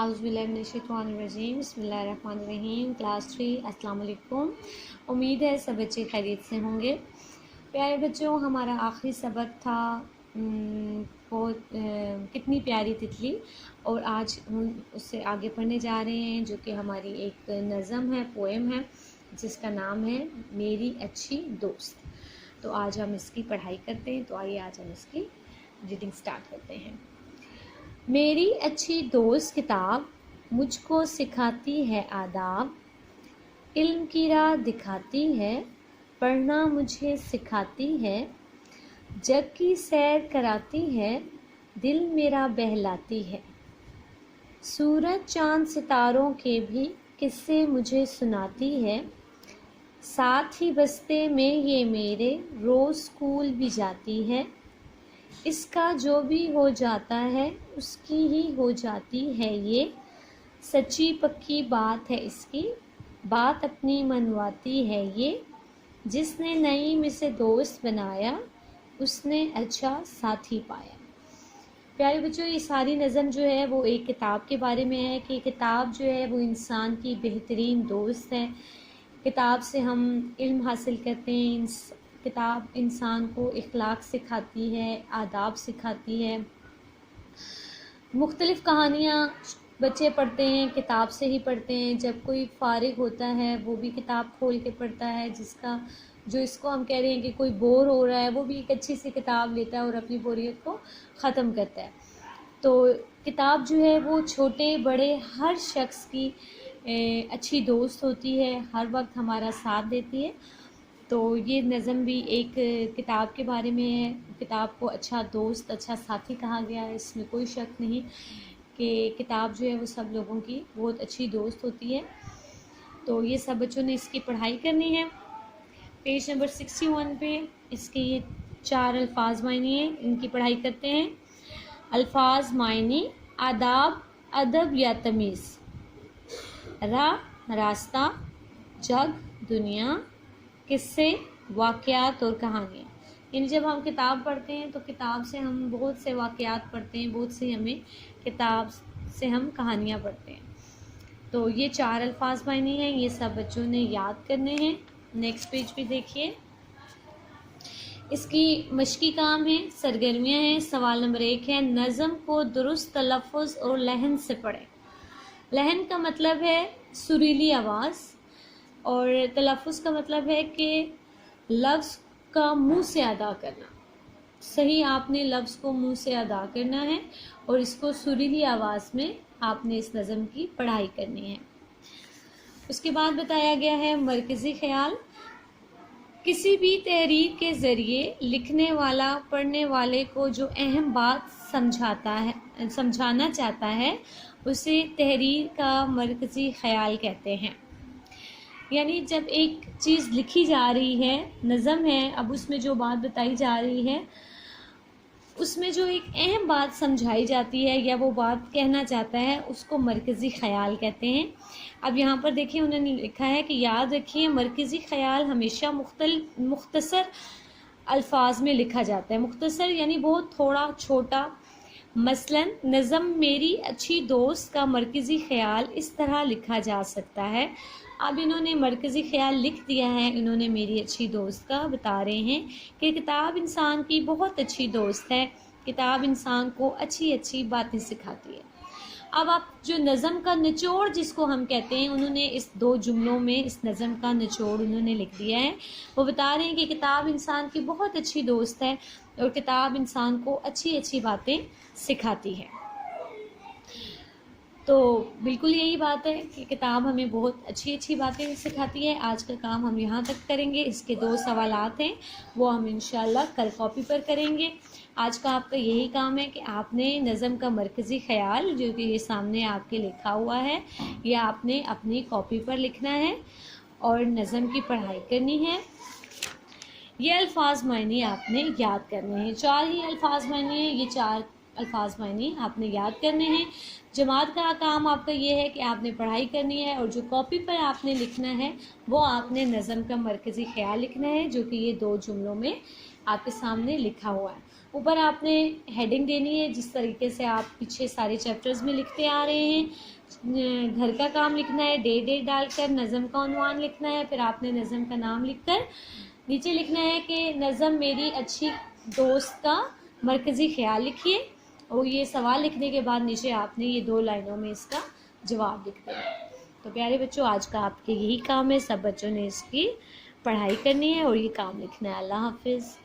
औज़ुबिल्लाहिमिनश्शैतानिर्रजीम बिस्मिल्लाहिर्रहमानिर्रहीम। क्लास 3 अस्सलाम वालेकुम। उम्मीद है सब बच्चे खैरियत से होंगे। प्यारे बच्चों, हमारा आखिरी सबक था कितनी प्यारी तितली, और आज हम उससे आगे पढ़ने जा रहे हैं, जो कि हमारी एक नज़म है, पोएम है, जिसका नाम है मेरी अच्छी दोस्त। तो आज हम इसकी पढ़ाई करते हैं। तो आइए आज हम इसकी रीडिंग स्टार्ट करते हैं। मेरी अच्छी दोस्त किताब मुझको सिखाती है आदाब, इल्म की राह दिखाती है, पढ़ना मुझे सिखाती है, जग की सैर कराती है, दिल मेरा बहलाती है। सूरज चांद सितारों के भी किस्से मुझे सुनाती है, साथ ही बस्ते में ये मेरे रोज़ स्कूल भी जाती है। इसका जो भी हो जाता है उसकी ही हो जाती है ये, सच्ची पक्की बात है इसकी, बात अपनी मनवाती है ये। जिसने नईम इसे दोस्त बनाया उसने अच्छा साथी पाया। प्यारे बच्चों, ये सारी नज़म जो है वो एक किताब के बारे में है कि किताब जो है वो इंसान की बेहतरीन दोस्त है। किताब से हम इल्म हासिल करते हैं, किताब इंसान को इखलाक सिखाती है, आदाब सिखाती है। मुख्तलिफ़ कहानियाँ बच्चे पढ़ते हैं, किताब से ही पढ़ते हैं। जब कोई फ़ारिग होता है वो भी किताब खोल के पढ़ता है। इसको हम कह रहे हैं कि कोई बोर हो रहा है, वो भी एक अच्छी सी किताब लेता है और अपनी बोरियत को ख़त्म करता है। तो किताब जो है वो छोटे बड़े हर शख्स की अच्छी दोस्त होती है, हर वक्त हमारा साथ देती है। तो ये नज़म भी एक किताब के बारे में है। किताब को अच्छा दोस्त, अच्छा साथी कहा गया है, इसमें कोई शक नहीं कि किताब जो है वो सब लोगों की बहुत अच्छी दोस्त होती है। तो ये सब बच्चों ने इसकी पढ़ाई करनी है। पेज नंबर 61 पे इसके ये 4 अल्फाज मायने हैं, इनकी पढ़ाई करते हैं। अल्फाज मायने: आदाब, अदब या तमीज़, राह रास्ता, जग दुनिया, किस्से वाक़यात और कहानियाँ। यानी जब हम किताब पढ़ते हैं तो किताब से हम बहुत से वाक़यात पढ़ते हैं, बहुत सी हमें किताब से हम कहानियाँ पढ़ते हैं। तो ये 4 अल्फाज मायने हैं, ये सब बच्चों ने याद करने हैं। नेक्स्ट पेज पे देखिए, इसकी मश्की काम है, सरगर्मियाँ हैं। सवाल नंबर 1 है, नज़म को दुरुस्त तलफ़्फ़ुज़ और लहन से पढ़ें। लहन का मतलब है सुरीली आवाज़, और तलफ़्फ़ुज़ का मतलब है कि लफ्ज़ का मुंह से अदा करना। सही आपने लफ्ज़ को मुंह से अदा करना है और इसको सुरीली आवाज़ में आपने इस नज़म की पढ़ाई करनी है। उसके बाद बताया गया है मरकज़ी ख़याल। किसी भी तहरीर के ज़रिए लिखने वाला पढ़ने वाले को जो अहम बात समझाना चाहता है उसे तहरीर का मरकज़ी ख़याल कहते हैं। यानी जब एक चीज़ लिखी जा रही है, नज़म है, अब उसमें जो बात बताई जा रही है उसमें जो एक अहम बात समझाई जाती है या वो बात कहना चाहता है उसको मरकज़ी ख़याल कहते हैं। अब यहाँ पर देखिए उन्होंने लिखा है कि याद रखिए मरकज़ी ख़याल हमेशा मुख्तसर अल्फाज में लिखा जाता है। मुख्तसर यानी बहुत थोड़ा छोटा। मसलन नज़म मेरी अच्छी दोस्त का मरकज़ी ख़याल इस तरह लिखा जा सकता है। अब इन्होंने मरकज़ी ख़याल लिख दिया है, इन्होंने मेरी अच्छी दोस्त का बता रहे हैं कि किताब इंसान की बहुत अच्छी दोस्त है। किताब इंसान को अच्छी अच्छी बातें सिखाती है। अब आप जो नज़म का निचोड़ जिसको हम कहते हैं, उन्होंने इस 2 जुमलों में इस नज़म का निचोड़ उन्होंने लिख दिया है। वो बता रहे हैं कि किताब इंसान की बहुत अच्छी दोस्त है और किताब इंसान को अच्छी अच्छी बातें सिखाती है। तो बिल्कुल यही बात है कि किताब हमें बहुत अच्छी अच्छी बातें सिखाती है। आज का काम हम यहाँ तक करेंगे। इसके 2 सवालात हैं, वो हम इंशाल्लाह कल कॉपी पर करेंगे। आज का आपका यही काम है कि आपने नज़म का मरकज़ी ख़याल जो कि ये सामने आपके लिखा हुआ है, ये आपने अपनी कॉपी पर लिखना है और नज़म की पढ़ाई करनी है। ये अल्फाज मायने आपने याद करने हैं। 4 ही अल्फाज मायने हैं, ये 4 अल्फाज मायने आपने याद करने हैं। जमात का काम आपका ये है कि आपने पढ़ाई करनी है और जो कॉपी पर आपने लिखना है वो आपने नज़म का मरकज़ी ख़याल लिखना है, जो कि ये 2 जुमलों में आपके सामने लिखा हुआ है। اوپر آپ نے ہیڈنگ دینی ہے جس طریقے سے آپ پیچھے سارے چیپٹرز میں لکھتے آ رہے ہیں. گھر کا کام لکھنا ہے، ڈیٹ ڈال کر نظم کا عنوان لکھنا ہے، پھر آپ نے نظم کا نام لکھ کر نیچے لکھنا ہے کہ نظم میری اچھی دوست کا مرکزی خیال لکھیے. اور یہ سوال لکھنے کے بعد نیچے آپ نے یہ 2 لائنوں میں اس کا جواب لکھ دینا. تو پیارے بچوں، آج کا آپ کے یہی کام ہے. سب بچوں نے اس کی پڑھائی کرنی ہے اور یہ کام لکھنا ہے. اللہ حافظ.